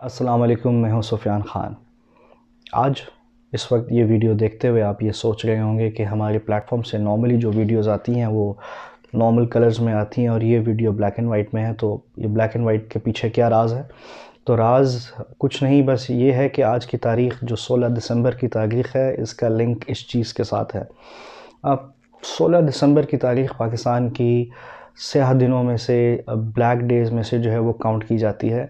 السلام علیکم، میں ہوں سفیان خان۔ آج اس وقت یہ ویڈیو دیکھتے ہوئے آپ یہ سوچ رہے ہوں گے کہ ہمارے پلیٹ فارم سے نارملی جو ویڈیوز آتی ہیں وہ نارمل کلرز میں آتی ہیں اور یہ ویڈیو بلیک اینڈ وائٹ میں ہے، تو یہ بلیک اینڈ وائٹ کے پیچھے کیا راز ہے؟ تو راز کچھ نہیں، بس یہ ہے کہ آج کی تاریخ جو 16 دسمبر کی تاریخ ہے، اس کا لنک اس چیز کے ساتھ ہے۔ اب 16 دسمبر کی تاریخ پاکستان کی سیاہ دنوں میں سے، بلیک ڈیز میں سے جو ہے وہ کاؤنٹ کی جاتی ہے۔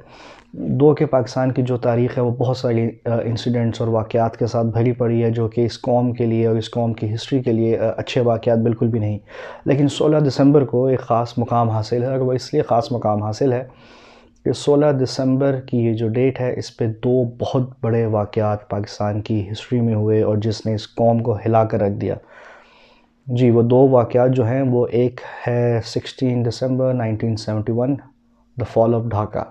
کہ پاکستان کی جو تاریخ ہے وہ بہت ساری انسیڈنٹس اور واقعات کے ساتھ بھری پڑی ہے، جو کہ اس قوم کے لیے اور اس قوم کی ہسٹری کے لیے اچھے واقعات بالکل بھی نہیں، لیکن 16 دسمبر کو ایک خاص مقام حاصل ہے، اور وہ اس لیے خاص مقام حاصل ہے کہ 16 دسمبر کی یہ جو ڈیٹ ہے، اس پہ دو بہت بڑے واقعات پاکستان کی ہسٹری میں ہوئے اور جس نے اس قوم کو ہلا کر رکھ دیا۔ جی، وہ دو واقعات جو ہیں وہ ایک ہے 16 دسمبر 1971، دا فال آف ڈھاکہ،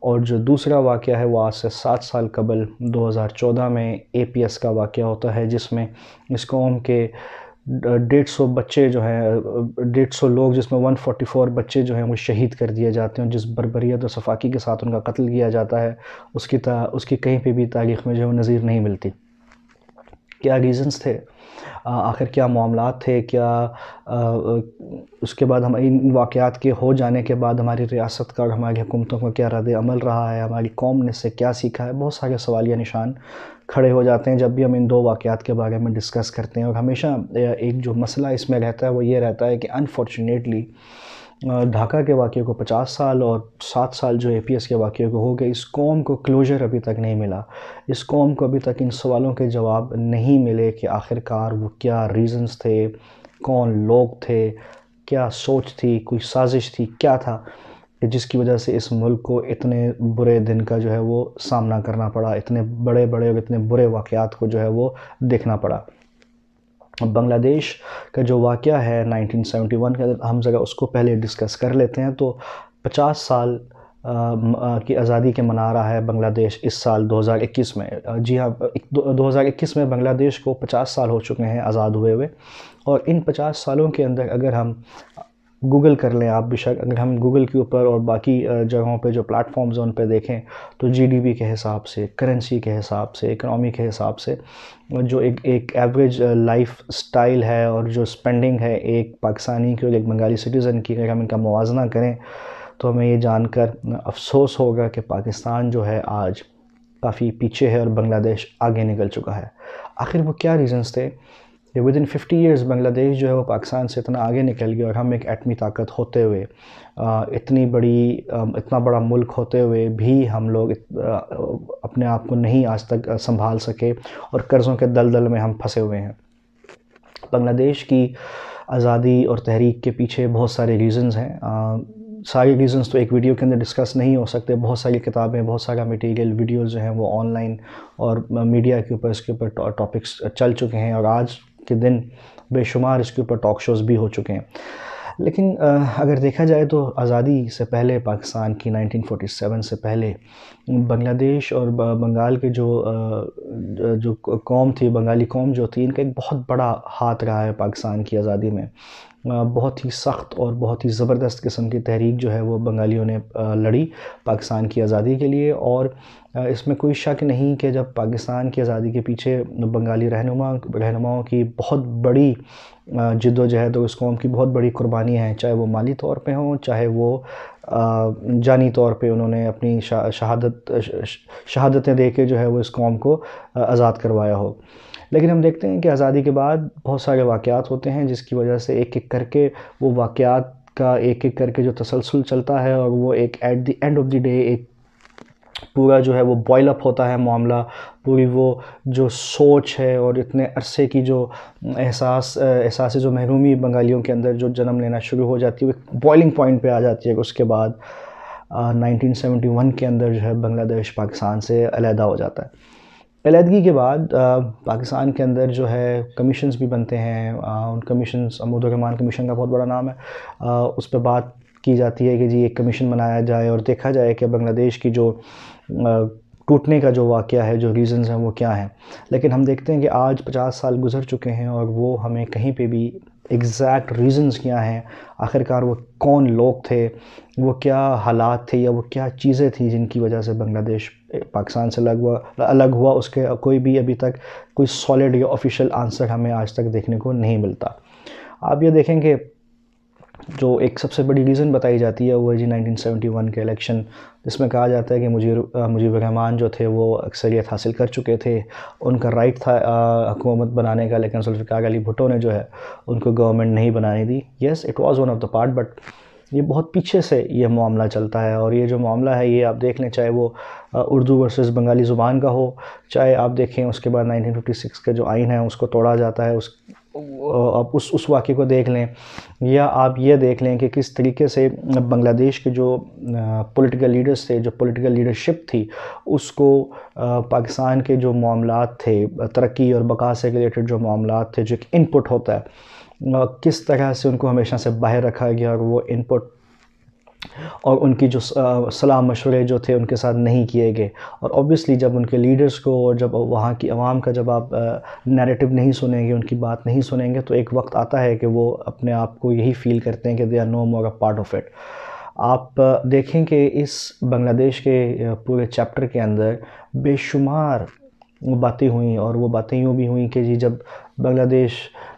اور جو دوسرا واقعہ ہے وہ آج سے 7 سال قبل 2014 میں APS کا واقعہ ہوتا ہے، جس میں اس قوم کے 150 بچے جو ہیں، 150 لوگ، جس میں 144 بچے جو ہیں وہ شہید کر دیے جاتے ہیں، جس بربریت و صفاقی کے ساتھ ان کا قتل کیا جاتا ہے، اس کی کہیں پہ بھی تاریخ میں جو ہے نظیر نہیں ملتی۔ کیا ریزنز تھے؟ آخر کیا معاملات تھے؟ کیا اس کے بعد ان واقعات کے ہو جانے کے بعد ہماری ریاست کا اور ہماری حکومتوں کا کیا رد عمل رہا ہے؟ ہماری قوم نے اس سے کیا سیکھا ہے؟ بہت سارے سوالیہ نشان کھڑے ہو جاتے ہیں جب بھی ہم ان دو واقعات کے بارے میں ڈسکس کرتے ہیں، اور ہمیشہ ایک جو مسئلہ اس میں رہتا ہے وہ یہ رہتا ہے کہ انفارچونیٹلی ڈھاکہ کے واقعے کو 50 سال اور 7 سال جو APS کے واقعے کو ہو گئے، اس قوم کو کلوجر ابھی تک نہیں ملا۔ اس قوم کو ابھی تک ان سوالوں کے جواب نہیں ملے کہ آخرکار وہ کیا ریزنز تھے، کون لوگ تھے، کیا سوچ تھی، کوئی سازش تھی، کیا تھا کہ جس کی وجہ سے اس ملک کو اتنے برے دن کا جو ہے وہ سامنا کرنا پڑا، اتنے بڑے اور اتنے برے واقعات کو جو ہے وہ دیکھنا پڑا۔ بنگلہ دیش کا جو واقعہ ہے 1971 کا، ہم ذرا اس کو پہلے ڈسکس کر لیتے ہیں۔ تو 50 سال کی آزادی کے منا رہا ہے بنگلہ دیش اس سال 2021 میں۔ جی ہاں، 2021 میں بنگلہ دیش کو 50 سال ہو چکے ہیں آزاد ہوئے ہوئے، اور ان 50 سالوں کے اندر اگر ہم گوگل کر لیں، آپ بے شک اگر ہم گوگل کے اوپر اور باقی جگہوں پہ جو پلیٹ فارمز ہیں ان پہ دیکھیں، تو GDP کے حساب سے، کرنسی کے حساب سے، اکنامی کے حساب سے، جو ایک ایوریج لائف سٹائل ہے اور جو سپینڈنگ ہے ایک پاکستانی کی اور ایک بنگالی سٹیزن کی، اگر ہم ان کا موازنہ کریں تو ہمیں یہ جان کر افسوس ہوگا کہ پاکستان جو ہے آج کافی پیچھے ہے اور بنگلہ دیش آگے نکل چکا ہے۔ آخر وہ کیا ریزنز تھے کہ ودن 50 ایئرز بنگلہ دیش جو ہے وہ پاکستان سے اتنا آگے نکل گیا، اور ہم ایک ایٹمی طاقت ہوتے ہوئے، اتنا بڑا ملک ہوتے ہوئے بھی ہم لوگ اپنے آپ کو نہیں آج تک سنبھال سکے اور قرضوں کے دلدل میں ہم پھنسے ہوئے ہیں۔ بنگلہ دیش کی آزادی اور تحریک کے پیچھے بہت سارے ریزنز ہیں۔ ساری ریزنز تو ایک ویڈیو کے اندر ڈسکس نہیں ہو سکتے، بہت ساری کتابیں، بہت سارا میٹیریل، ویڈیوز جو ہیں وہ آن لائن اور میڈیا کے اوپر اس کے اوپر ٹاپکس چل چکے ہیں، اور آج کے دن بے شمار اس کے اوپر ٹاک شوز بھی ہو چکے ہیں۔ لیکن اگر دیکھا جائے تو آزادی سے پہلے پاکستان کی 1947 سے پہلے بنگلہ دیش اور بنگال کے جو قوم تھی، بنگالی قوم جو تھی، ان کا ایک بہت بڑا ہاتھ رہا ہے پاکستان کی آزادی میں۔ بہت ہی سخت اور بہت ہی زبردست قسم کی تحریک جو ہے وہ بنگالیوں نے لڑی پاکستان کی آزادی کے لیے، اور اس میں کوئی شک نہیں کہ جب پاکستان کی آزادی کے پیچھے بنگالی رہنماؤں کی بہت بڑی جد و جہد اور اس قوم کی بہت بڑی قربانیاں ہیں، چاہے وہ مالی طور پہ ہوں، چاہے وہ جانی طور پہ انہوں نے اپنی شہادتیں دے کے جو ہے وہ اس قوم کو آزاد کروایا ہو۔ لیکن ہم دیکھتے ہیں کہ آزادی کے بعد بہت سارے واقعات ہوتے ہیں جس کی وجہ سے ایک ایک کر کے وہ واقعات کا ایک ایک کر کے جو تسلسل چلتا ہے، اور وہ ایک at the end of the day ایک پورا جو ہے وہ بوائل اپ ہوتا ہے معاملہ، پوری وہ جو سوچ ہے اور اتنے عرصے کی جو احساس جو محرومی بنگالیوں کے اندر جو جنم لینا شروع ہو جاتی ہے، وہ ایک بوائلنگ پوائنٹ پہ آ جاتی ہے۔ اس کے بعد 1971 کے اندر جو ہے بنگلہ دیش پاکستان سے علیحدہ ہو جاتا ہے۔ علیحدگی کے بعد پاکستان کے اندر جو ہے کمیشنز بھی بنتے ہیں، ان کمیشنز، عمود الرحمان کمیشن کا بہت بڑا نام ہے، اس پہ بات کی جاتی ہے کہ جی ایک کمیشن بنایا جائے اور دیکھا جائے کہ بنگلہ دیش کی جو ٹوٹنے کا جو واقعہ ہے، جو ریزنز ہیں وہ کیا ہیں۔ لیکن ہم دیکھتے ہیں کہ آج 50 سال گزر چکے ہیں اور وہ ہمیں کہیں پہ بھی ایگزیکٹ ریزنز کیا ہیں، آخرکار وہ کون لوگ تھے، وہ کیا حالات تھے، یا وہ کیا چیزیں تھیں جن کی وجہ سے بنگلہ دیش پاکستان سے الگ ہوا اس کے کوئی بھی ابھی تک کوئی سالڈ یا آفیشیل آنسر ہمیں آج تک دیکھنے کو نہیں ملتا۔ آپ یہ دیکھیں کہ جو ایک سب سے بڑی ریزن بتائی جاتی ہے وہ ہے جی 1971 کے الیکشن، جس میں کہا جاتا ہے کہ مجیب الرحمان جو تھے وہ اکثریت حاصل کر چکے تھے، ان کا رائٹ تھا حکومت بنانے کا، لیکن ذوالفقار علی بھٹو نے جو ہے ان کو گورنمنٹ نہیں بنانے دی۔ Yes it was one of the part, but یہ بہت پیچھے سے یہ معاملہ چلتا ہے، اور یہ جو معاملہ ہے یہ آپ دیکھ لیں، چاہے وہ اردو ورسز بنگالی زبان کا ہو، چاہے آپ دیکھیں اس کے بعد 1956 کا جو آئین ہے اس کو توڑا جاتا ہے، آپ اس واقعے کو دیکھ لیں، یا آپ یہ دیکھ لیں کہ کس طریقے سے بنگلہ دیش کے جو پولیٹیکل لیڈرز تھے، جو پولیٹیکل لیڈرشپ تھی، اس کو پاکستان کے جو معاملات تھے، ترقی اور بقا سے ریلیٹڈ جو معاملات تھے، جو ایک ان پٹ ہوتا ہے، کس طرح سے ان کو ہمیشہ سے باہر رکھا گیا، اور وہ ان پٹ اور ان کی جو صلاح مشورے جو تھے ان کے ساتھ نہیں کیے گئے۔ اور اوبیسلی جب ان کے لیڈرز کو اور جب وہاں کی عوام کا جب آپ نیریٹو نہیں سنیں گے، ان کی بات نہیں سنیں گے، تو ایک وقت آتا ہے کہ وہ اپنے آپ کو یہی فیل کرتے ہیں کہ they are no more a part of it. آپ دیکھیں کہ اس بنگلہ دیش کے پورے چیپٹر کے اندر بے شمار باتیں ہوئیں، اور وہ باتیں یوں بھی ہوئیں کہ جی جب بنگلہ دیش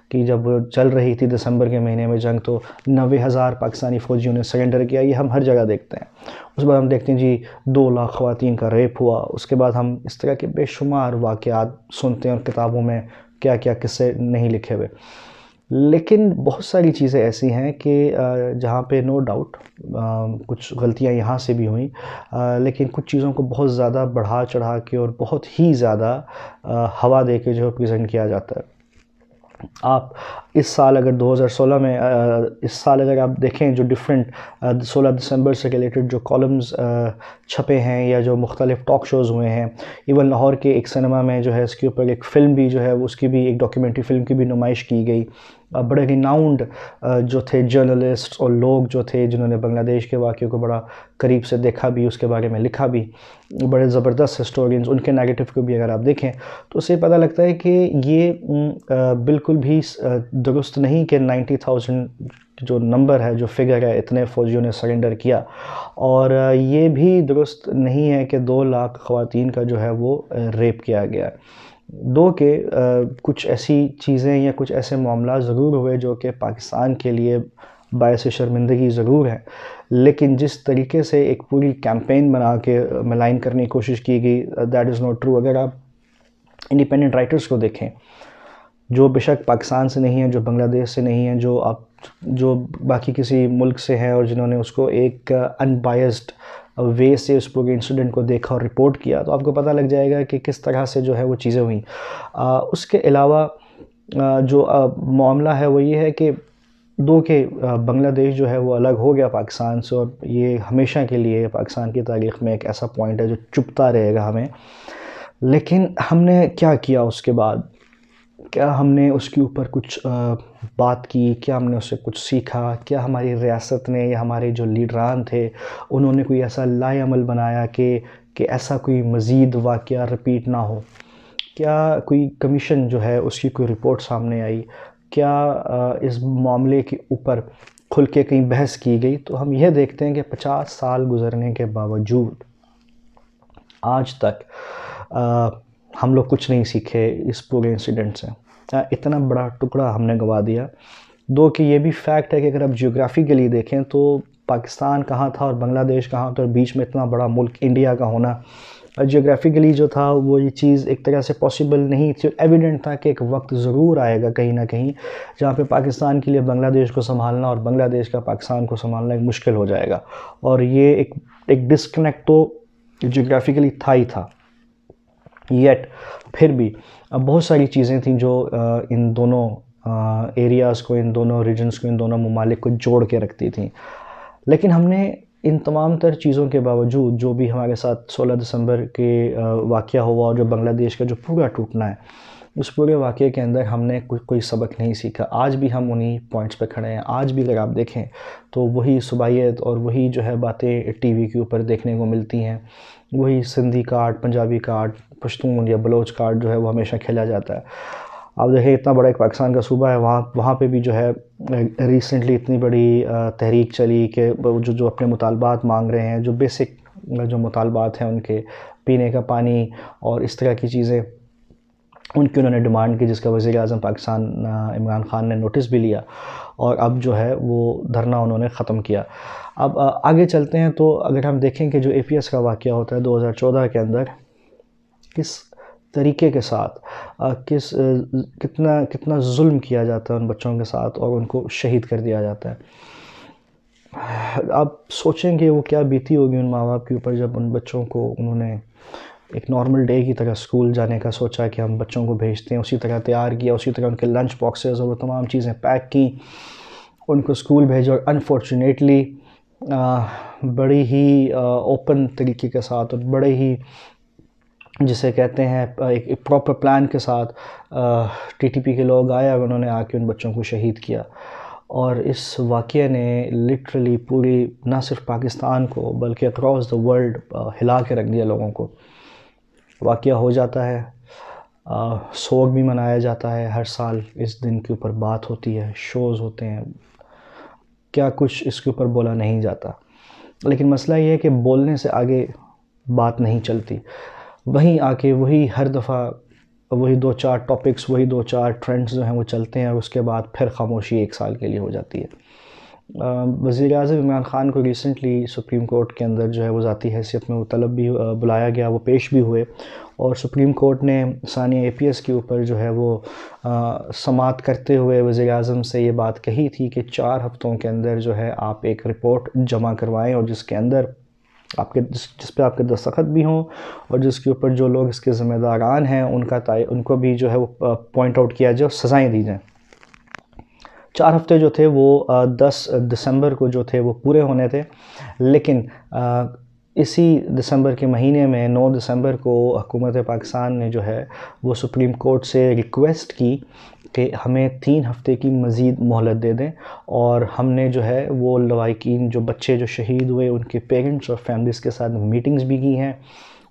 کی جب چل رہی تھی دسمبر کے مہینے میں جنگ، تو 90,000 پاکستانی فوجیوں نے سرنڈر کیا۔ یہ ہم ہر جگہ دیکھتے ہیں۔ اس بعد ہم دیکھتے ہیں جی 2 لاکھ خواتین کا ریپ ہوا۔ اس کے بعد ہم اس طرح کے بے شمار واقعات سنتے ہیں، اور کتابوں میں کیا کیا قصے نہیں لکھے ہوئے۔ لیکن بہت ساری چیزیں ایسی ہیں کہ جہاں پہ نو ڈاؤٹ کچھ غلطیاں یہاں سے بھی ہوئیں، لیکن کچھ چیزوں کو بہت زیادہ بڑھا چڑھا کے اور بہت ہی زیادہ ہوا دے کے جو پریزنٹ کیا جاتا ہے۔ آپ اس سال اگر 2016 میں اس سال اگر آپ دیکھیں جو ڈیفرنٹ 16 دسمبر سے ریلیٹڈ جو کالمز چھپے ہیں، یا جو مختلف ٹاک شوز ہوئے ہیں، ایون لاہور کے ایک سنیما میں جو ہے اس کے اوپر ایک فلم بھی جو ہے اس کی بھی ایک ڈاکیومنٹری فلم کی بھی نمائش کی گئی۔ بڑے ریناؤنڈ جو تھے جرنلسٹ اور لوگ جو تھے جنہوں نے بنگلہ دیش کے واقعے کو بڑا قریب سے دیکھا بھی، اس کے بارے میں لکھا بھی، بڑے زبردست ہسٹورینز، ان کے نیگیٹو کو بھی اگر آپ دیکھیں تو اسے پتہ لگتا ہے کہ یہ بالکل بھی درست نہیں کہ 90,000 جو نمبر ہے، جو فگر ہے، اتنے فوجیوں نے سرنڈر کیا، اور یہ بھی درست نہیں ہے کہ 2 لاکھ خواتین کا جو ہے وہ ریپ کیا گیا۔ کہ کچھ ایسی چیزیں یا کچھ ایسے معاملات ضرور ہوئے جو کہ پاکستان کے لیے باعث شرمندگی ضرور ہے، لیکن جس طریقے سے ایک پوری کیمپین بنا کے ملائن کرنے کی کوشش کی گئی، دیٹ از ناٹ ٹرو۔ اگر آپ انڈیپینڈنٹ رائٹرز کو دیکھیں جو بے شک پاکستان سے نہیں ہیں، جو بنگلہ دیش سے نہیں ہیں، جو باقی کسی ملک سے ہیں، اور جنہوں نے اس کو ایک ان بائسڈ وے سے اس پورے انسیڈنٹ کو دیکھا اور رپورٹ کیا، تو آپ کو پتہ لگ جائے گا کہ کس طرح سے جو ہے وہ چیزیں ہوئیں۔ اس کے علاوہ جو معاملہ ہے وہ یہ ہے کہ کہ بنگلہ دیش جو ہے وہ الگ ہو گیا پاکستان سے، اور یہ ہمیشہ کے لیے پاکستان کی تاریخ میں ایک ایسا پوائنٹ ہے جو چپتا رہے گا ہمیں۔ لیکن ہم نے کیا کیا اس کے بعد؟ کیا ہم نے اس کے اوپر کچھ بات کی؟ کیا ہم نے اس سے کچھ سیکھا؟ کیا ہماری ریاست نے یا ہمارے جو لیڈران تھے انہوں نے کوئی ایسا لائے عمل بنایا کہ ایسا کوئی مزید واقعہ رپیٹ نہ ہو؟ کیا کوئی کمیشن جو ہے اس کی کوئی رپورٹ سامنے آئی؟ کیا اس معاملے کے اوپر کھل کے کہیں بحث کی گئی؟ تو ہم یہ دیکھتے ہیں کہ 50 سال گزرنے کے باوجود آج تک ہم لوگ کچھ نہیں سیکھے اس پورے انسیڈنٹ سے۔ اتنا بڑا ٹکڑا ہم نے گوا دیا۔ کہ یہ بھی فیکٹ ہے کہ اگر آپ جیوگرافیکلی دیکھیں تو پاکستان کہاں تھا اور بنگلہ دیش کہاں تھا، اور بیچ میں اتنا بڑا ملک انڈیا کا ہونا، جیوگرافیکلی جو تھا وہ یہ چیز ایک طرح سے پاسبل نہیں تھی۔ ایویڈنٹ تھا کہ ایک وقت ضرور آئے گا کہیں نہ کہیں جہاں پہ پاکستان کے لیے بنگلہ دیش کو سنبھالنا اور بنگلہ دیش کا پاکستان کو سنبھالنا ایک مشکل ہو جائے گا، اور یہ ایک ڈسکنیکٹ تو جیوگرافیکلی تھا ہی تھا۔ یٹ پھر بھی بہت ساری چیزیں تھیں جو ان دونوں ایریاز کو، ان دونوں ریجنز کو، ان دونوں ممالک کو جوڑ کے رکھتی تھیں۔ لیکن ہم نے ان تمام تر چیزوں کے باوجود جو بھی ہمارے ساتھ 16 دسمبر کے واقعہ ہوا اور جو بنگلہ دیش کا جو پورا ٹوٹنا ہے، اس پورے واقعے کے اندر ہم نے کوئی سبق نہیں سیکھا۔ آج بھی ہم انہی پوائنٹس پہ کھڑے ہیں۔ آج بھی اگر آپ دیکھیں تو وہی صوبائیت اور وہی جو ہے باتیں ٹی وی کے اوپر دیکھنے کو ملتی ہیں، وہی سندھی کارڈ، پنجابی کارڈ، پشتون یا بلوچ کارڈ جو ہے وہ ہمیشہ کھیلا جاتا ہے۔ آپ دیکھیں اتنا بڑا ایک پاکستان کا صوبہ ہے، وہاں پہ بھی جو ہے ریسنٹلی اتنی بڑی تحریک چلی کہ جو اپنے مطالبات مانگ رہے ہیں، جو بیسک جو مطالبات ہیں ان کے پینے کا پانی اور اس طرح کی چیزیں ان کی انہوں نے ڈیمانڈ کی، جس کا وزیر اعظم پاکستان عمران خان نے نوٹس بھی لیا اور اب جو ہے وہ دھرنا انہوں نے ختم کیا۔ اب آگے چلتے ہیں تو اگر ہم دیکھیں کہ جو اے پی ایس کا واقعہ ہوتا ہے 2014 کے اندر، کس طریقے کے ساتھ کتنا ظلم کیا جاتا ہے ان بچوں کے ساتھ اور ان کو شہید کر دیا جاتا ہے۔ آپ سوچیں کہ وہ کیا بیتی ہوگی ان ماں باپ کے اوپر جب ان بچوں کو انہوں نے ایک نارمل ڈے کی طرح اسکول جانے کا سوچا کہ ہم بچوں کو بھیجتے ہیں، اسی طرح تیار کیا، اسی طرح ان کے لنچ باکسز اور وہ تمام چیزیں پیک کی، ان کو اسکول بھیجا، اور انفارچونیٹلی بڑی ہی اوپن طریقے کے ساتھ اور بڑے ہی جسے کہتے ہیں ایک پراپر پلان کے ساتھ ٹی ٹی پی کے لوگ آئے اور انہوں نے آ کے ان بچوں کو شہید کیا۔ اور اس واقعے نے لٹرلی پوری نہ صرف پاکستان کو بلکہ اکراس دا ورلڈ ہلا کے رکھ دیا لوگوں کو۔ واقعہ ہو جاتا ہے، سوگ بھی منایا جاتا ہے، ہر سال اس دن کے اوپر بات ہوتی ہے، شوز ہوتے ہیں، کیا کچھ اس کے اوپر بولا نہیں جاتا، لیکن مسئلہ یہ ہے کہ بولنے سے آگے بات نہیں چلتی، وہیں آ کے وہی ہر دفعہ وہی 2-4 ٹاپکس، وہی 2-4 ٹرینڈز جو ہیں وہ چلتے ہیں اور اس کے بعد پھر خاموشی 1 سال کے لیے ہو جاتی ہے۔ وزیر اعظم عمران خان کو ریسنٹلی سپریم کورٹ کے اندر جو ہے وہ ذاتی حیثیت میں وہ طلب بھی بلایا گیا، وہ پیش بھی ہوئے، اور سپریم کورٹ نے ثانیہ اے پی ایس کے اوپر جو ہے وہ سماعت کرتے ہوئے وزیر اعظم سے یہ بات کہی تھی کہ 4 ہفتوں کے اندر جو ہے آپ ایک رپورٹ جمع کروائیں اور جس کے اندر جس پہ آپ کے دستخط بھی ہوں اور جس کے اوپر جو لوگ اس کے ذمہ داران ہیں ان کو بھی جو ہے وہ پوائنٹ آؤٹ کیا جائے اور سزائیں دی جائیں۔ 4 ہفتے جو تھے وہ 10 دسمبر کو جو تھے وہ پورے ہونے تھے، لیکن اسی دسمبر کے مہینے میں 9 دسمبر کو حکومت پاکستان نے جو ہے وہ سپریم کورٹ سے ریکویسٹ کی کہ ہمیں 3 ہفتے کی مزید مہلت دے دیں، اور ہم نے جو ہے وہ لواحقین جو بچے جو شہید ہوئے ان کے پیرنٹس اور فیملیز کے ساتھ میٹنگز بھی کی ہیں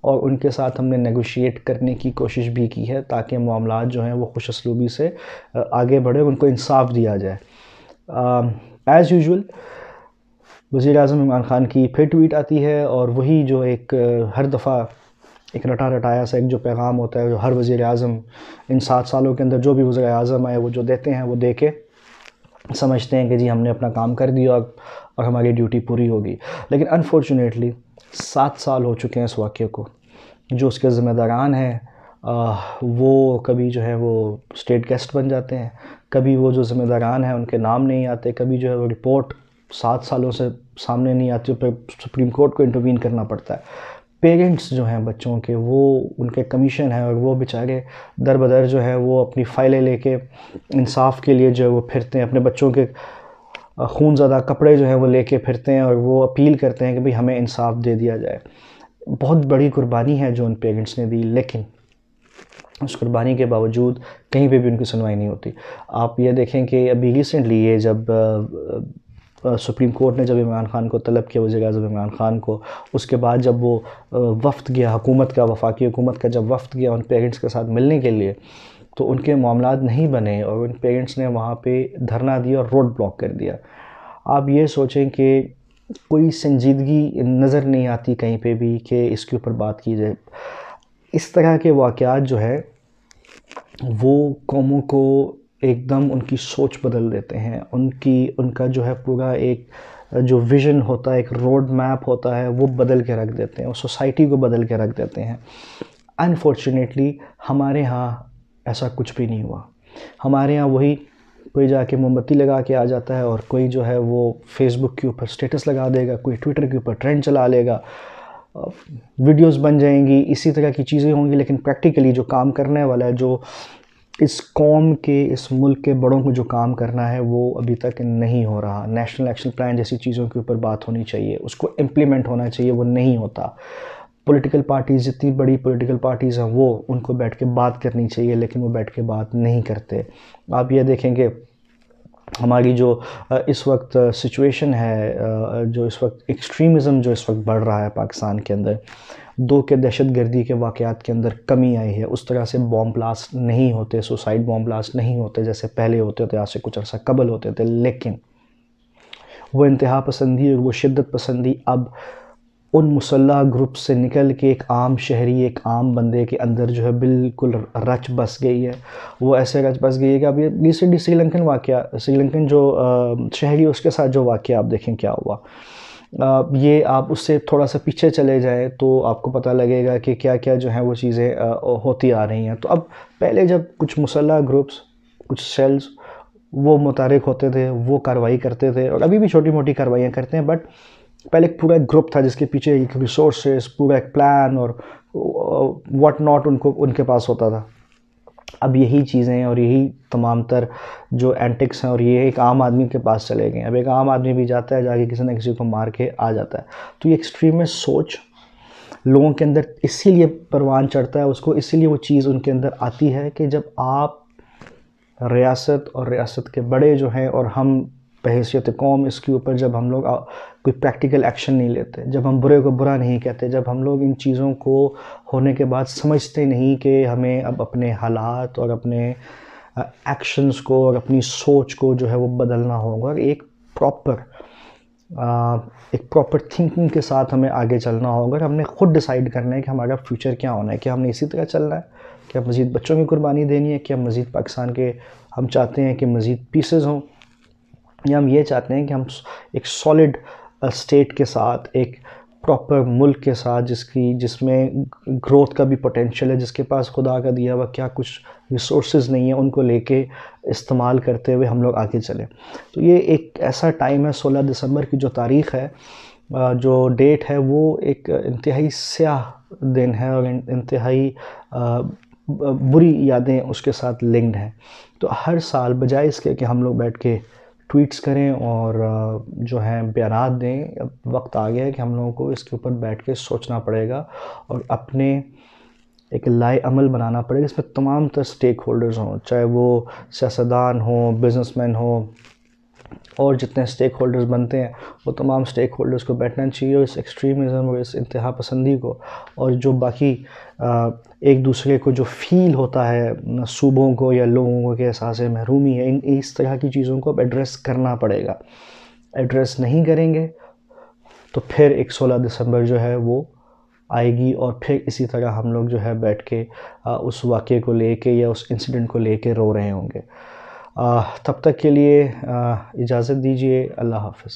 اور ان کے ساتھ ہم نے نیگوشیٹ کرنے کی کوشش بھی کی ہے تاکہ معاملات جو ہیں وہ خوش اسلوبی سے آگے بڑھے، ان کو انصاف دیا جائے۔ ایز یوزول وزیر اعظم عمران خان کی پھر ٹویٹ آتی ہے اور وہی جو ایک ہر دفعہ ایک رٹا رٹایا سا ایک جو پیغام ہوتا ہے جو ہر وزیر اعظم ان 7 سالوں کے اندر جو بھی وزیر اعظم آئے وہ جو دیتے ہیں وہ دے کے سمجھتے ہیں کہ جی ہم نے اپنا کام کر دیا اور ہماری ڈیوٹی پوری ہوگی، لیکن انفارچونیٹلی 7 سال ہو چکے ہیں اس واقعے کو۔ جو اس کے ذمہ داران ہیں وہ کبھی جو ہے وہ اسٹیٹ گیسٹ بن جاتے ہیں، کبھی وہ جو ذمہ داران ہیں ان کے نام نہیں آتے، کبھی جو ہے وہ رپورٹ 7 سالوں سے سامنے نہیں آتی، پھر سپریم کورٹ کو انٹروین کرنا پڑتا ہے۔ پیرنٹس جو ہیں بچوں کے وہ ان کے کمیشن ہیں اور وہ بیچارے در بدر جو ہے وہ اپنی فائلیں لے کے انصاف کے لیے جو ہے وہ پھرتے ہیں، اپنے بچوں کے خون زدہ کپڑے جو ہیں وہ لے کے پھرتے ہیں اور وہ اپیل کرتے ہیں کہ بھئی ہمیں انصاف دے دیا جائے۔ بہت بڑی قربانی ہے جو ان پیرنٹس نے دی، لیکن اس قربانی کے باوجود کہیں پہ بھی ان کی سنوائی نہیں ہوتی۔ آپ یہ دیکھیں کہ ابھی ریسنٹلی یہ جب سپریم کورٹ نے جب عمران خان کو طلب کیا، وزیر اعظم عمران خان کو، اس کے بعد جب وہ وفد گیا حکومت کا، وفاقی حکومت کا جب وفد گیا ان پیرنٹس کے ساتھ ملنے کے لیے، تو ان کے معاملات نہیں بنے اور ان پیرنٹس نے وہاں پہ دھرنا دیا اور روڈ بلاک کر دیا۔ آپ یہ سوچیں کہ کوئی سنجیدگی نظر نہیں آتی کہیں پہ بھی کہ اس کے اوپر بات کی جائے۔ اس طرح کے واقعات جو ہے وہ قوموں کو ایک دم ان کی سوچ بدل دیتے ہیں، ان کا جو ہے پورا ایک جو ویژن ہوتا ہے، ایک روڈ میپ ہوتا ہے، وہ بدل کے رکھ دیتے ہیں، اور سوسائٹی کو بدل کے رکھ دیتے ہیں۔ انفارچونیٹلی ہمارے ہاں ایسا کچھ بھی نہیں ہوا۔ ہمارے ہاں وہی کوئی جا کے موم بتی لگا کے آ جاتا ہے اور کوئی جو ہے وہ فیس بک کے اوپر سٹیٹس لگا دے گا، کوئی ٹویٹر کے اوپر ٹرینڈ چلا لے گا، ویڈیوز بن جائیں گی، اسی طرح کی چیزیں ہوں گی، لیکن پریکٹیکلی جو کام کرنے والا ہے، جو اس قوم کے اس ملک کے بڑوں کو جو کام کرنا ہے وہ ابھی تک نہیں ہو رہا۔ نیشنل ایکشن پلان جیسی چیزوں کے اوپر بات ہونی چاہیے، اس کو امپلیمنٹ ہونا چاہیے، وہ نہیں ہوتا۔ پولیٹیکل پارٹیز جتنی بڑی پولیٹیکل پارٹیز ہیں وہ ان کو بیٹھ کے بات کرنی چاہیے، لیکن وہ بیٹھ کے بات نہیں کرتے۔ آپ یہ دیکھیں کہ ہماری جو اس وقت سچویشن ہے، جو اس وقت ایکسٹریمزم جو اس وقت بڑھ رہا ہے پاکستان کے اندر، 2 کے دہشت گردی کے واقعات کے اندر کمی آئی ہے۔ اس طرح سے بوم بلاسٹ نہیں ہوتے، سوسائڈ بوم بلاسٹ نہیں ہوتے جیسے پہلے ہوتے تھے، آج سے کچھ عرصہ قبل ہوتے تھے، لیکن وہ انتہا پسندی اور وہ شدت پسندی اب ان مسلح گروپ سے نکل کے ایک عام شہری، ایک عام بندے کے اندر جو ہے بالکل رچ بس گئی ہے. وہ ایسے رچ بس گئی ہے کہ اب یہ ریسنٹلی سری لنکن جو شہری اس کے ساتھ جو واقعہ آپ دیکھیں کیا ہوا. یہ آپ اس سے تھوڑا سا پیچھے چلے جائیں تو آپ کو پتہ لگے گا کہ کیا کیا جو ہیں وہ چیزیں ہوتی آ رہی ہیں. تو اب پہلے جب کچھ مسلح گروپس، کچھ سیلز وہ متحرک ہوتے تھے، وہ کارروائی کرتے تھے، اور ابھی بھی چھوٹی موٹی کارروائیاں کرتے ہیں، بٹ پہلے ایک پورا ایک گروپ تھا جس کے پیچھے ایک ریسورسز، پورا ایک پلان اور واٹ ناٹ ان کے پاس ہوتا تھا. اب یہی چیزیں اور یہی تمام تر جو اینٹکس ہیں اور یہ ایک عام آدمی کے پاس چلے گئے ہیں. اب ایک عام آدمی بھی جاتا ہے، جا کے کسی نہ کسی کو مار کے آ جاتا ہے. تو یہ ایکسٹریمسٹ سوچ لوگوں کے اندر اسی لیے پروان چڑھتا ہے، اس کو اسی لیے وہ چیز ان کے اندر آتی ہے کہ جب آپ ریاست اور ریاست کے بڑے جو ہیں اور ہم بحیثیت قوم اس کے اوپر جب ہم لوگ کوئی پریکٹیکل ایکشن نہیں لیتے، جب ہم برے کو برا نہیں کہتے، جب ہم لوگ ان چیزوں کو ہونے کے بعد سمجھتے نہیں کہ ہمیں اب اپنے حالات اور اپنے ایکشنز کو اور اپنی سوچ کو جو ہے وہ بدلنا ہوگا، اور ایک پراپر تھنکنگ کے ساتھ ہمیں آگے چلنا ہوگا، اور ہم نے خود ڈیسائیڈ کرنا ہے کہ ہمارا فیوچر کیا ہونا ہے. کہ ہم نے اسی طرح چلنا ہے، کہ مزید بچوں کی قربانی دینی ہے، کہ ہم مزید پاکستان کے ہم چاہتے ہیں کہ مزید پیسز ہوں، یا ہم یہ چاہتے ہیں کہ ہم ایک سالڈ اسٹیٹ کے ساتھ، ایک پراپر ملک کے ساتھ جس میں گروتھ کا بھی پوٹینشیل ہے، جس کے پاس خدا کا دیا ہوا کیا کچھ ریسورسز نہیں ہیں ان کو لے کے استعمال کرتے ہوئے ہم لوگ آگے چلیں. تو یہ ایک ایسا ٹائم ہے، 16 دسمبر کی جو تاریخ ہے، جو ڈیٹ ہے، وہ ایک انتہائی سیاہ دن ہے اور انتہائی بری یادیں اس کے ساتھ لنکڈ ہیں. تو ہر سال بجائے اس کے کہ ہم لوگ بیٹھ کے ٹویٹس کریں اور جو ہیں بیانات دیں، اب وقت آ گیا ہے کہ ہم لوگوں کو اس کے اوپر بیٹھ کے سوچنا پڑے گا اور اپنے ایک لائے عمل بنانا پڑے گا، اس میں تمام تر سٹیک ہولڈرز ہوں، چاہے وہ سیاستدان ہوں، بزنس مین ہوں، اور جتنے سٹیک ہولڈرز بنتے ہیں وہ تمام سٹیک ہولڈرز کو بیٹھنا چاہیے، اور اس ایکسٹریمزم اور اس انتہا پسندی کو اور جو باقی ایک دوسرے کو جو فیل ہوتا ہے صوبوں کو یا لوگوں کو کہ احساس محرومی ہے، اس طرح کی چیزوں کو اب ایڈریس کرنا پڑے گا. ایڈریس نہیں کریں گے تو پھر ایک 16 دسمبر جو ہے وہ آئے گی، اور پھر اسی طرح ہم لوگ جو ہے بیٹھ کے اس واقعے کو لے کے یا اس انسیڈنٹ کو لے کے رو رہے ہوں گے. تب تک کے لیے اجازت دیجیے. اللہ حافظ.